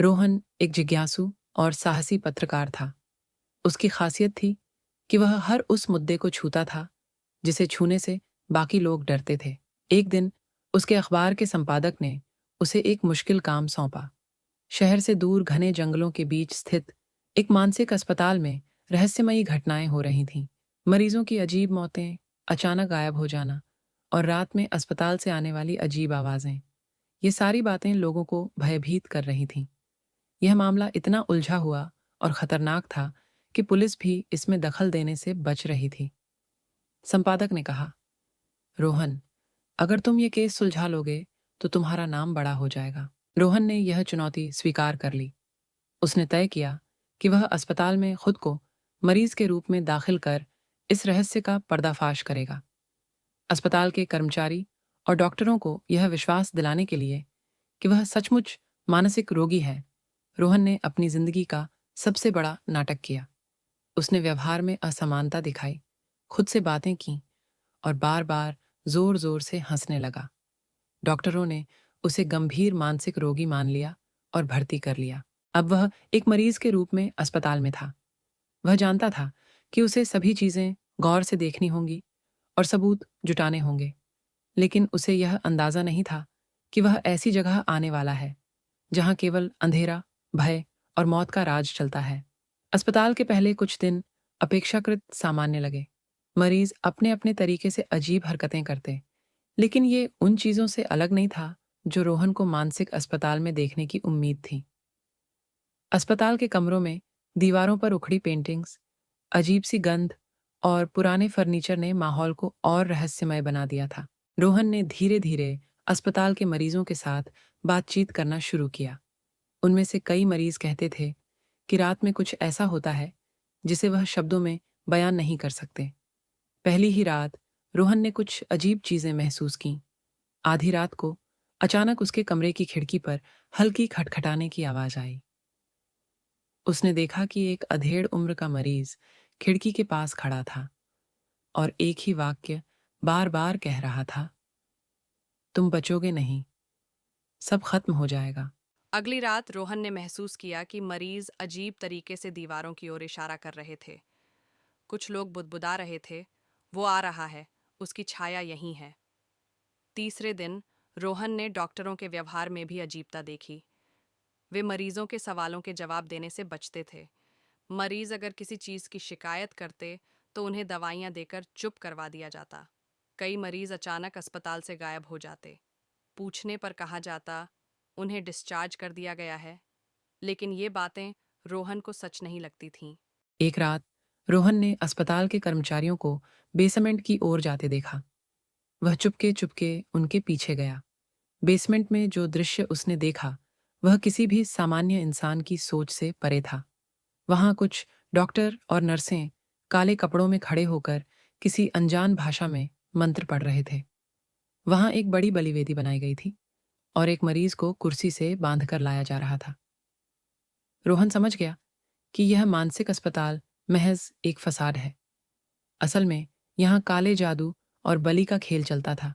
रोहन एक जिज्ञासु और साहसी पत्रकार था। उसकी खासियत थी कि वह हर उस मुद्दे को छूता था जिसे छूने से बाकी लोग डरते थे। एक दिन उसके अखबार के संपादक ने उसे एक मुश्किल काम सौंपा। शहर से दूर घने जंगलों के बीच स्थित एक मानसिक अस्पताल में रहस्यमयी घटनाएं हो रही थीं। मरीजों की अजीब मौतें, अचानक गायब हो जाना और रात में अस्पताल से आने वाली अजीब आवाजें, ये सारी बातें लोगों को भयभीत कर रही थीं। यह मामला इतना उलझा हुआ और खतरनाक था कि पुलिस भी इसमें दखल देने से बच रही थी। संपादक ने कहा, रोहन, अगर तुम ये केस सुलझा लोगे तो तुम्हारा नाम बड़ा हो जाएगा। रोहन ने यह चुनौती स्वीकार कर ली। उसने तय किया कि वह अस्पताल में खुद को मरीज के रूप में दाखिल कर इस रहस्य का पर्दाफाश करेगा। अस्पताल के कर्मचारी और डॉक्टरों को यह विश्वास दिलाने के लिए कि वह सचमुच मानसिक रोगी है, रोहन ने अपनी जिंदगी का सबसे बड़ा नाटक किया। उसने व्यवहार में असमानता दिखाई, खुद से बातें की और बार बार जोर जोर से हंसने लगा। डॉक्टरों ने उसे गंभीर मानसिक रोगी मान लिया और भर्ती कर लिया। अब वह एक मरीज के रूप में अस्पताल में था। वह जानता था कि उसे सभी चीजें गौर से देखनी होंगी और सबूत जुटाने होंगे, लेकिन उसे यह अंदाजा नहीं था कि वह ऐसी जगह आने वाला है जहां केवल अंधेरा, भय और मौत का राज चलता है। अस्पताल के पहले कुछ दिन अपेक्षाकृत सामान्य लगे। मरीज अपने अपने तरीके से अजीब हरकतें करते, लेकिन ये उन चीजों से अलग नहीं था जो रोहन को मानसिक अस्पताल में देखने की उम्मीद थी। अस्पताल के कमरों में दीवारों पर उखड़ी पेंटिंग्स, अजीब सी गंध और पुराने फर्नीचर ने माहौल को और रहस्यमय बना दिया था। रोहन ने धीरे धीरे अस्पताल के मरीजों के साथ बातचीत करना शुरू किया। उनमें से कई मरीज कहते थे कि रात में कुछ ऐसा होता है जिसे वह शब्दों में बयान नहीं कर सकते। पहली ही रात रोहन ने कुछ अजीब चीजें महसूस कीं। आधी रात को अचानक उसके कमरे की खिड़की पर हल्की खटखटाने की आवाज आई। उसने देखा कि एक अधेड़ उम्र का मरीज खिड़की के पास खड़ा था और एक ही वाक्य बार बार कह रहा था, तुम बचोगे नहीं, सब खत्म हो जाएगा। अगली रात रोहन ने महसूस किया कि मरीज अजीब तरीके से दीवारों की ओर इशारा कर रहे थे। कुछ लोग बुदबुदा रहे थे, वो आ रहा है, उसकी छाया यहीं है। तीसरे दिन रोहन ने डॉक्टरों के व्यवहार में भी अजीबता देखी। वे मरीजों के सवालों के जवाब देने से बचते थे। मरीज अगर किसी चीज की शिकायत करते तो उन्हें दवाइयां देकर चुप करवा दिया जाता। कई मरीज अचानक अस्पताल से गायब हो जाते। पूछने पर कहा जाता, उन्हें डिस्चार्ज कर दिया गया है। लेकिन ये बातें रोहन को सच नहीं लगती थीं। एक रात रोहन ने अस्पताल के कर्मचारियों को बेसमेंट की ओर जाते देखा। वह चुपके चुपके उनके पीछे गया। बेसमेंट में जो दृश्य उसने देखा वह किसी भी सामान्य इंसान की सोच से परे था। वहां कुछ डॉक्टर और नर्सें काले कपड़ों में खड़े होकर किसी अनजान भाषा में मंत्र पढ़ रहे थे। वहां एक बड़ी बलिवेदी बनाई गई थी और एक मरीज को कुर्सी से बांधकर लाया जा रहा था। रोहन समझ गया कि यह मानसिक अस्पताल महज एक फसाद है। असल में यहाँ काले जादू और बलि का खेल चलता था।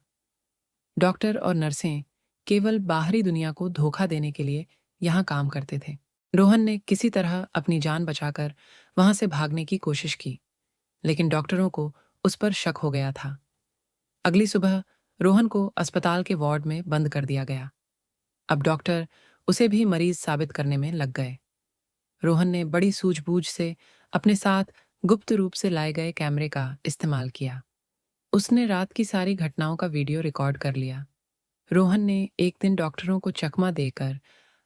डॉक्टर और नर्सें केवल बाहरी दुनिया को धोखा देने के लिए यहाँ काम करते थे। रोहन ने किसी तरह अपनी जान बचाकर वहां से भागने की कोशिश की, लेकिन डॉक्टरों को उस पर शक हो गया था। अगली सुबह रोहन को अस्पताल के वार्ड में बंद कर दिया गया। अब डॉक्टर उसे भी मरीज साबित करने में लग गए। रोहन ने बड़ी सूझबूझ से अपने साथ गुप्त रूप से लाए गए कैमरे का इस्तेमाल किया। उसने रात की सारी घटनाओं का वीडियो रिकॉर्ड कर लिया। रोहन ने एक दिन डॉक्टरों को चकमा देकर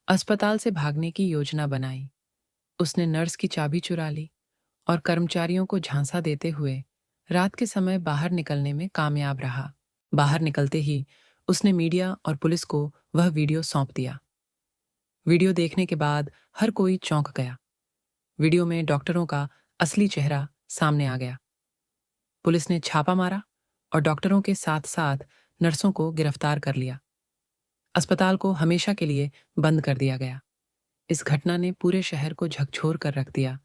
अस्पताल से भागने की योजना बनाई। उसने नर्स की चाबी चुरा ली और कर्मचारियों को झांसा देते हुए रात के समय बाहर निकलने में कामयाब रहा। बाहर निकलते ही उसने मीडिया और पुलिस को वह वीडियो सौंप दिया। वीडियो देखने के बाद हर कोई चौंक गया। वीडियो में डॉक्टरों का असली चेहरा सामने आ गया। पुलिस ने छापा मारा और डॉक्टरों के साथ साथ नर्सों को गिरफ्तार कर लिया। अस्पताल को हमेशा के लिए बंद कर दिया गया। इस घटना ने पूरे शहर को झकझोर कर रख दिया।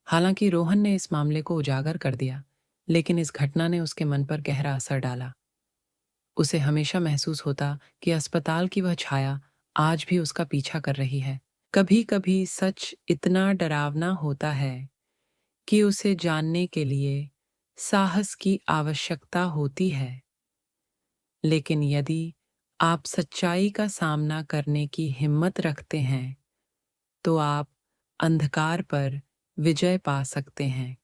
हालांकि रोहन ने इस मामले को उजागर कर दिया, लेकिन इस घटना ने उसके मन पर गहरा असर डाला। उसे हमेशा महसूस होता कि अस्पताल की वह छाया आज भी उसका पीछा कर रही है। कभी कभी सच इतना डरावना होता है कि उसे जानने के लिए साहस की आवश्यकता होती है। लेकिन यदि आप सच्चाई का सामना करने की हिम्मत रखते हैं, तो आप अंधकार पर विजय पा सकते हैं।